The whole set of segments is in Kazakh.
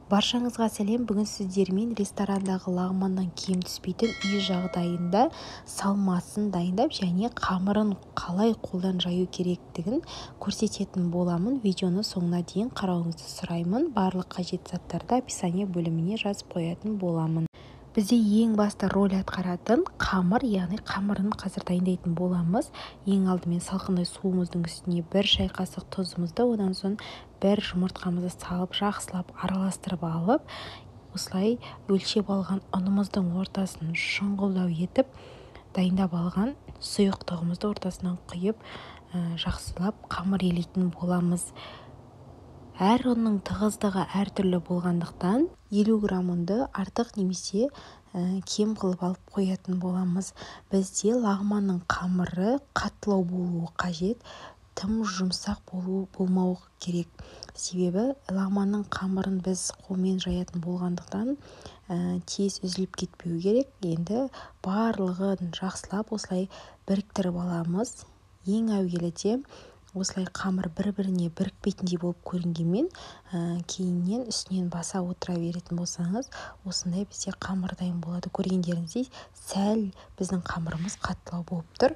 Баршаңызға сәлем. Бүгін сіздермен ресторандағы лағманнан кем түспейтін үй жағдайында салмасын дайындап және қамырын қалай қолдан жаю керектігін көрсететін боламын. Видеоны соңына дейін қарауыңызды сұраймын. Барлық қажет заттарды описание бөліміне жазып қоятын боламын. Бізде ең басты роль атқаратын қамыр, яғни қамырын қазір дайындайтын боламыз. Ең алдымен салқындай суымыздың үстіне 1 шай қасық тұзымызды, одан соң 1 жұмыртқамызды салып, жақсылап араластырып алып, осылай өлшеп алған ұнымыздың ортасын шұңғылдау етіп, дайындап алған сұйықтығымызды ортасынан құйып, жақсылап қамыр елейтін боламыз. Әр ұнның тығыздығы әртүрлі болғандықтан 50 грамм ұнды артық немесе кем қылып алып қоятын боламыз. Бізде лағманның қамыры қаттылау болуы қажет, тым жұмсақ болмауы керек. Себебі лағманның қамырын біз қолмен жаятын болғандықтан тез үзіліп кетпеу керек. Енді барлығын жақсылап осылай біріктіріп аламыз. Ең әуеліде осылай қамыр бір-біріне бірікпейтіндей болып көрінгенмен, кейіннен үстінен баса отыра беретін болсаңыз, осындай бізде қамыр дайын болады. Көргендеріңіздей сәл біздің қамырымыз қаттылау болып тұр.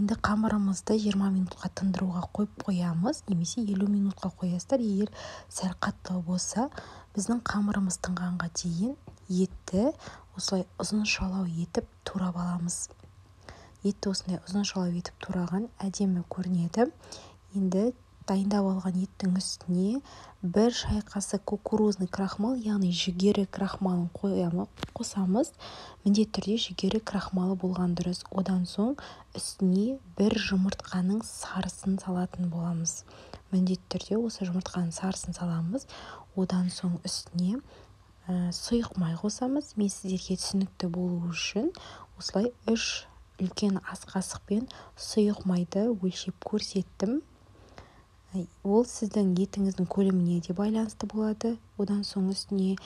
Енді қамырымызды 20 минутқа тындыруға қойып қоямыз, немесе 50 минутқа қоясыздар. Егер сәл қаттылау болса, біздің қамырымыз тынғанға дейін етті осылай ұзын шалау етіп турап аламыз. Етті осындай ұзын шалау етіп тураған әдемі көрінеді. Енді дайындап алған еттің үстіне 1 шай қасық кукурузный крахмал, яғни жүгері крахмалын қосамыз. Міндетті түрде жүгері крахмалы болған дұрыс. Одан соң үстіне 1 жұмыртқаның сарысын салатын боламыз. Міндетті түрде осы жұмыртқаның сарысын саламыз. Одан соң үстіне сұйық май қосамыз. Мен сіздерге түсінікті болу үшін осылай 3 үлкен ас қасықпен сұйық майды өлшеп көрсеттім. Ол сіздің етіңіздің көлеміне де байланысты болады. Одан соң үстіне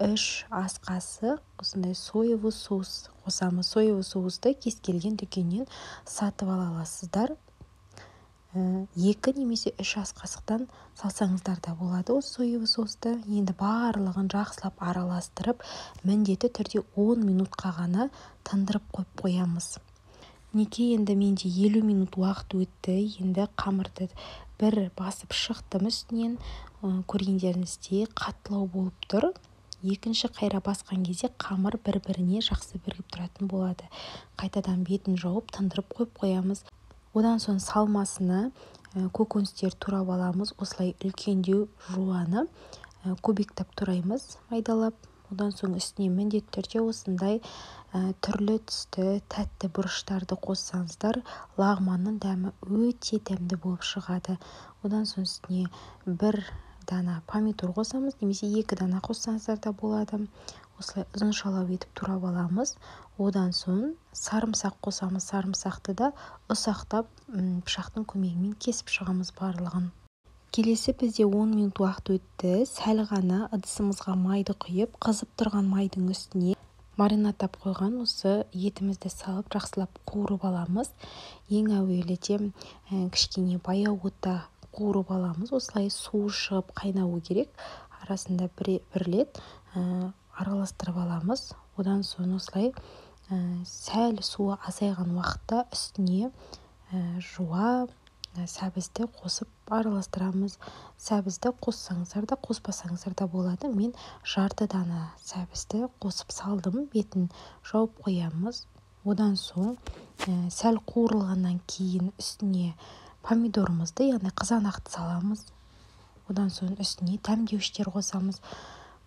3 ас қасық осындай соевый соус қосамыз. Соевый соусты кез келген дүкеннен сатып ала аласыздар. 2 немесе 3 ас қасықтан салсаңыздар да болады осы соевый соусты. Енді барлығын жақсылап араластырып, міндетті түрде 10 минутқа ғана тындырып қойып қоямыз. Неке енді менде 50 минут уақыт өтті. Енді қамырды бір басып шықтым үстінен. Көргендеріңіздей қаттылау болып тұр. Екінші қайра басқан кезде қамыр бір-біріне жақсы бірігіп тұратын болады. Қайтадан бетін жауып тындырып қойып қоямыз. Одан соң салмасына көкөністер турап аламыз. Осылай үлкендеу жуаны көбіктеп тураймыз майдалап. Одан соң үстіне міндетті түрде осындай түрлі түсті тәтті бұрыштарды қоссаңыздар, лағманның дәмі өте дәмді болып шығады. Одан соң үстіне 1 дана помидор қосамыз, немесе 2 дана қоссаңыздар да болады. Осылай ұзын шалау етіп турап аламыз. Одан соң сарымсақ қосамыз. Сарымсақты да ұсақтап пышақтың көмегімен кесіп шығамыз барлығын. Келесі бізде 10 минут уақыт өтті. Сәл ғана ыдысымызға майды құйып, қызып тұрған майдың үстіне маринадтап қойған осы етімізді салып, жақсылап қуырып аламыз. Ең әуеліде кішкене баяу отта қуырып аламыз. Осылай су шығып қайнауы керек. Арасында бірлет араластырып аламыз. Одан соң осылай сәл суы азайған уақытта үстіне жуа сәбізді қосып араластырамыз. Сәбізді қоссаңыздар да, қоспасаңыздар да болады. Мен жарты дана сәбізді қосып салдым. Бетін жауып қоямыз. Одан соң сәл қуырылғаннан кейін үстіне помидорымызды, яғни қызанақты саламыз. Одан соң үстіне дәмдеуіштер қосамыз.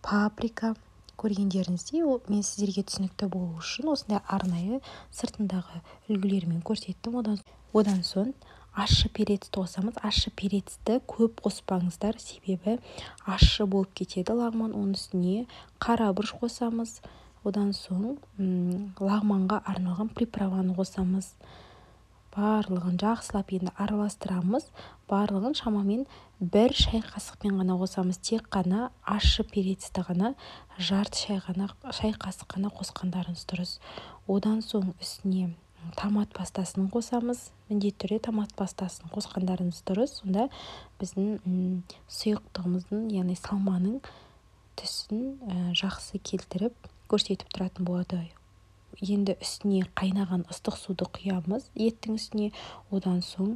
Паприка. Көргендеріңіздей, мен сіздерге түсінікті болу үшін осындай арнайы сыртындағы үлгілермен көрсеттім. Одан соң ащы перецті қосамыз. Ащы перецті көп қоспаңыздар, себебі ащы болып кетеді лағман. Оның үстіне қара бұрыш қосамыз. Одан соң лағманға арналған приправаны қосамыз. Барлығын жақсылап енді араластырамыз. Барлығын шамамен 1 шай қасықпен ғана қосамыз. Тек қана ащы перецті ғана жарты шай қасық ғана қосқандарыңыз дұрыс. Одан соң үстіне томат пастасын қосамыз. Міндетті түрде томат пастасын қосқандарыңыз дұрыс. Сонда біздің сұйықтығымыздың, яғни салманың түсін жақсы келтіріп көрсетіп тұратын болады. Енді үстіне қайнаған ыстық суды құямыз еттің үстіне. Одан соң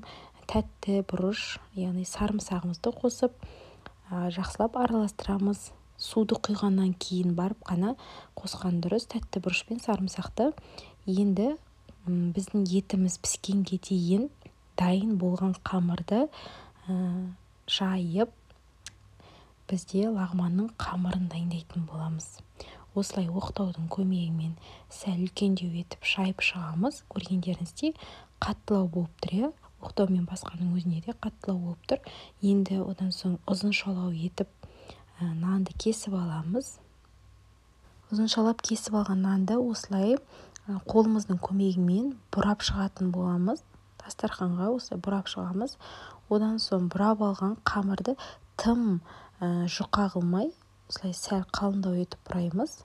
тәтті бұрыш, яғни сарымсағымызды қосып жақсылап араластырамыз. Суды құйғаннан кейін барып қана қосқан дұрыс тәтті бұрыш пен сарымсақты. Енді біздің етіміз піскенге дейін дайын болған қамырды жайып бізде лағманның қамырын дайындайтын боламыз. Осылай оқтаудың көмегімен сәл үлкендеу етіп жайып шығамыз. Көргендеріңіздей қаттылау болып тұр, иә? Оқтаумен басқаның өзіне де қаттылау болып тұр. Енді одан соң ұзыншалау етіп нанды кесіп аламыз. Ұзыншалап кесіп алған нанды осылай қолымыздың көмегімен бұрап шығатын боламыз. Дастарханға осылай бұрап шығамыз. Одан соң бұрап алған қамырды тым жұқа қылмай, осылай сәл қалыңдау етіп бұраймыз.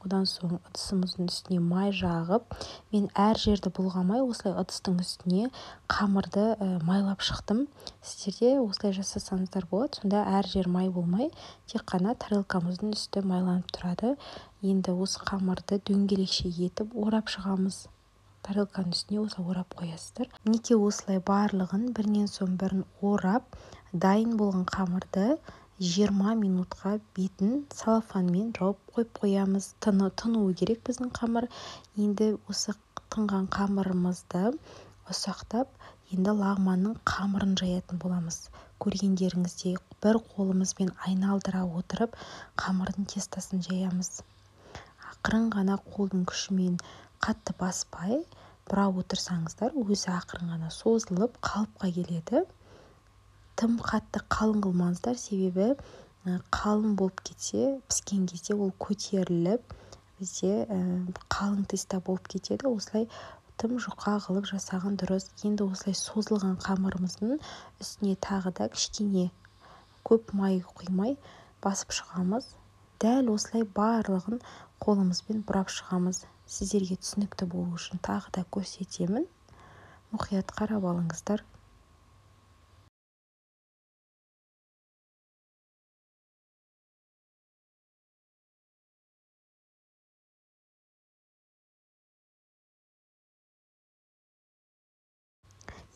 Одан соң ыдысымыздың үстіне май жағып, мен әр жерді бұлғамай, осылай ыдыстың үстіне қамырды майлап шықтым. Сіздер де осылай жасасаңыздар болады. Сонда әр жер май болмай, тек қана тарелкамыздың үсті майланып тұрады. Енді осы қамырды дөңгелекше етіп орап шығамыз. Тарелканың үстіне осылай орап қоясыздар. Мінекей осылай барлығын бірінен соң бірін орап, дайын болған қамырды 20 минутқа бетін салафанмен жауып қойып қоямыз. Тынуы керек біздің қамыр. Енді осы тынған қамырымызды ұсақтап, енді лағманның қамырын жаятын боламыз. Көргендеріңіздей бір қолымызбен айналдыра отырып, қамырдың тестасын жаямыз. Ақырын ғана қолдың күшімен қатты баспай, бұрап отырсаңыздар, өзі ақырын ғана созылып қалыпқа келеді. Тым қатты қалың қылмаңыздар, себебі қалың болып кетсе, піскен кезде ол көтеріліп, бізде қалың теста болып кетеді. Осылай тым жұқа қылып жасаған дұрыс. Енді осылай созылған қамырымыздың үстіне тағы да кішкене көп май құймай басып шығамыз. Дәл осылай барлығын қолымызбен бұрап шығамыз. Сіздерге түсінікті болу үшін тағы да көрсетемін. Мұқият қарап алыңыздар.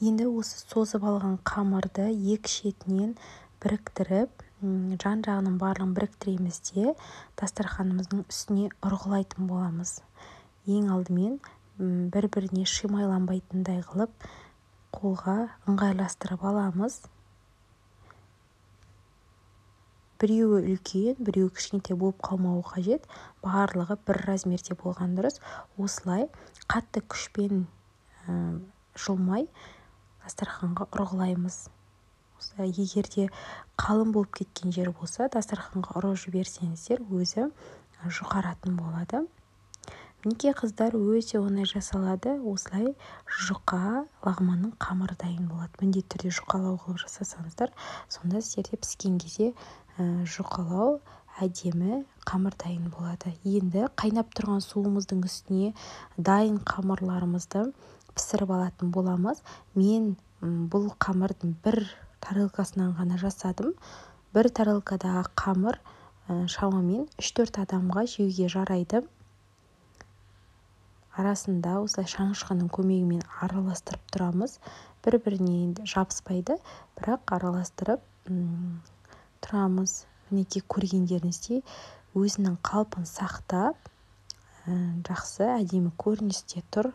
Енді осы созып алған қамырды екі шетінен біріктіріп, жан-жағының барлығын біріктіреміз де дастарханымыздың үстіне ұрғылайтын боламыз. Ең алдымен бір-біріне шимайланбайтындай қылып қолға ыңғайластырып аламыз. Біреуі үлкен, біреуі кішкентай болып қалмауы қажет. Барлығы бір размерде болған дұрыс. Осылай қатты күшпен жұлмай дастарханға ұрғылаймыз. Егер де қалың болып кеткен жер болса, дастарханға ұрып жіберсеңіздер, өзі жұқаратын болады. Мінекей қыздар, өте оңай жасалады. Осылай жұқа лағманның қамыры дайын болады. Міндетті түрде жұқалау қылып жасасаңыздар, сонда сіздерде піскен кезде жұқалау әдемі қамыр дайын болады. Енді қайнап тұрған суымыздың үстіне дайын қамырларымызды пісіріп алатын боламыз. Мен бұл қамырдың бір тарелкасынан ғана жасадым. Бір тарелкадағы қамыр шамамен 3-4 адамға жеуге жарайды. Арасында осылай шанышқының көмегімен араластырып тұрамыз. Бір-біріне жабыспайды, бірақ араластырып тұрамыз. Мінекей көргендеріңіздей өзінің қалпын сақтап, жақсы әдемі көріністе тұр.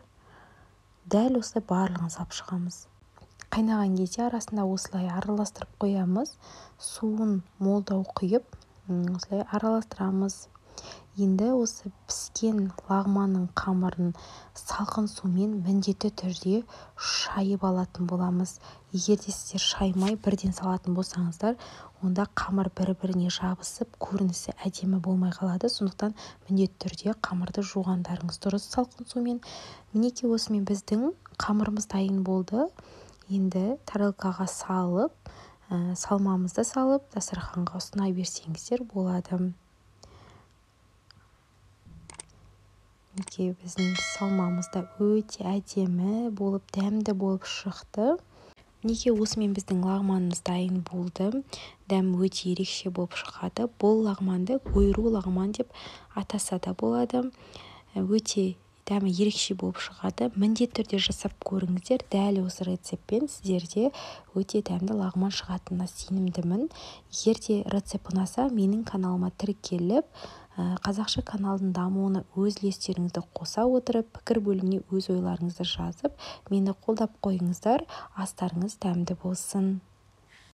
Дәл осылай барлығын салып шығамыз. Қайнаған кезде арасында осылай араластырып қоямыз. Суын молдау құйып, осылай араластырамыз. Енді осы піскен лағманның қамырын салқын сумен міндетті түрде шайып алатын боламыз. Егер де сіздер шаймай бірден салатын болсаңыздар, онда қамыр бір-біріне жабысып, көрінісі әдемі болмай қалады. Сондықтан міндетті түрде қамырды жуғандарыңыз дұрыс салқын сумен. Мінекей осымен біздің қамырымыз дайын болды. Енді тарелкаға салып, салмамызды салып, дастарханға ұсына берсеңіздер болады. Мінекей біздің салмамыз да өте әдемі болып, дәмді болып шықты. мінекей осымен біздің лағманымыз дайын болды. Дәмі өте ерекше болып шығады. Бұл лағманды гойру лағман деп атаса да болады. Өте дәмі ерекше болып шығады. Міндетті түрде жасап көріңіздер. Дәл осы рецептпен сіздерде өте дәмді лағман шығатынына сенімдімін. Егер де рецепт ұнаса, менің каналыма тіркеліп, қазақша каналдың дамуына өз үлестеріңізді қоса отырып, пікір бөліміне өз ойларыңызды жазып, мені қолдап қойыңыздар. Астарыңыз дәмді болсын.